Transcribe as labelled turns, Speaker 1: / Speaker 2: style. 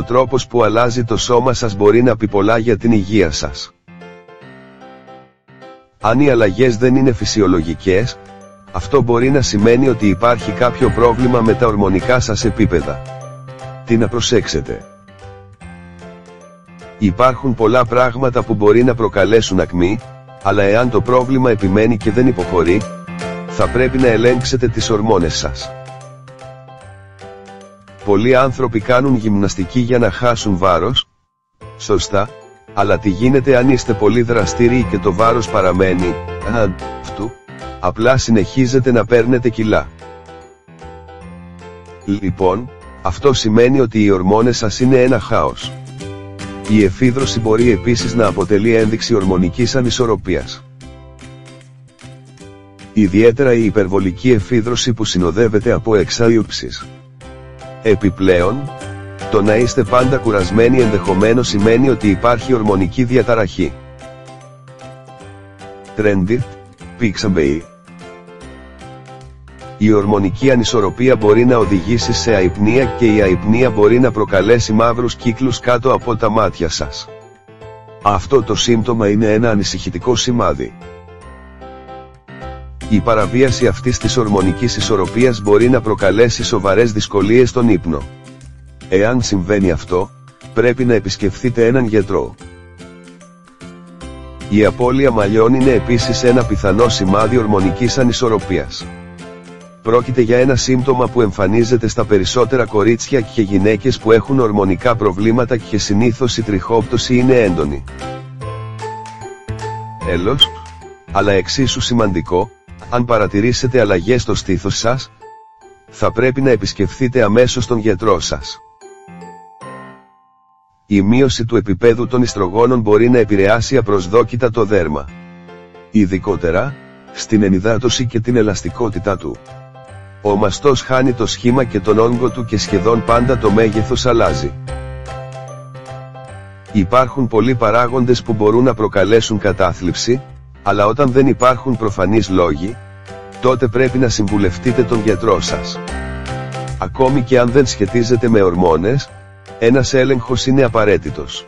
Speaker 1: Ο τρόπος που αλλάζει το σώμα σας μπορεί να πει πολλά για την υγεία σας. Αν οι αλλαγές δεν είναι φυσιολογικές, αυτό μπορεί να σημαίνει ότι υπάρχει κάποιο πρόβλημα με τα ορμονικά σας επίπεδα. Τι να προσέξετε? Υπάρχουν πολλά πράγματα που μπορεί να προκαλέσουν ακμή, αλλά εάν το πρόβλημα επιμένει και δεν υποχωρεί, θα πρέπει να ελέγξετε τις ορμόνες σας. Πολλοί άνθρωποι κάνουν γυμναστική για να χάσουν βάρος. Σωστά, αλλά τι γίνεται αν είστε πολύ δραστήριοι και το βάρος παραμένει, απλά συνεχίζετε να παίρνετε κιλά. Λοιπόν, αυτό σημαίνει ότι οι ορμόνες σας είναι ένα χάος. Η εφίδρωση μπορεί επίσης να αποτελεί ένδειξη ορμονικής ανισορροπίας. Ιδιαίτερα η υπερβολική εφίδρωση που συνοδεύεται από εξάιουψεις. Επιπλέον, το να είστε πάντα κουρασμένοι ενδεχομένως σημαίνει ότι υπάρχει ορμονική διαταραχή. Trendy, Pixabay. Η ορμονική ανισορροπία μπορεί να οδηγήσει σε αϊπνία και η αϊπνία μπορεί να προκαλέσει μαύρους κύκλους κάτω από τα μάτια σας. Αυτό το σύμπτωμα είναι ένα ανησυχητικό σημάδι. Η παραβίαση αυτής της ορμονικής ισορροπίας μπορεί να προκαλέσει σοβαρές δυσκολίες στον ύπνο. Εάν συμβαίνει αυτό, πρέπει να επισκεφθείτε έναν γιατρό. Η απώλεια μαλλιών είναι επίσης ένα πιθανό σημάδι ορμονικής ανισορροπίας. Πρόκειται για ένα σύμπτωμα που εμφανίζεται στα περισσότερα κορίτσια και γυναίκες που έχουν ορμονικά προβλήματα και συνήθως η τριχόπτωση είναι έντονη. Τέλος, αλλά εξίσου σημαντικό, αν παρατηρήσετε αλλαγές στο στήθος σας, θα πρέπει να επισκεφθείτε αμέσως τον γιατρό σας. Η μείωση του επίπεδου των ιστρογόνων μπορεί να επηρεάσει απροσδόκητα το δέρμα. Ειδικότερα, στην ενυδάτωση και την ελαστικότητά του. Ο μαστός χάνει το σχήμα και τον όγκο του και σχεδόν πάντα το μέγεθος αλλάζει. Υπάρχουν πολλοί παράγοντες που μπορούν να προκαλέσουν κατάθλιψη, αλλά όταν δεν υπάρχουν προφανείς λόγοι, τότε πρέπει να συμβουλευτείτε τον γιατρό σας. Ακόμη και αν δεν σχετίζεται με ορμόνες, ένας έλεγχος είναι απαραίτητος.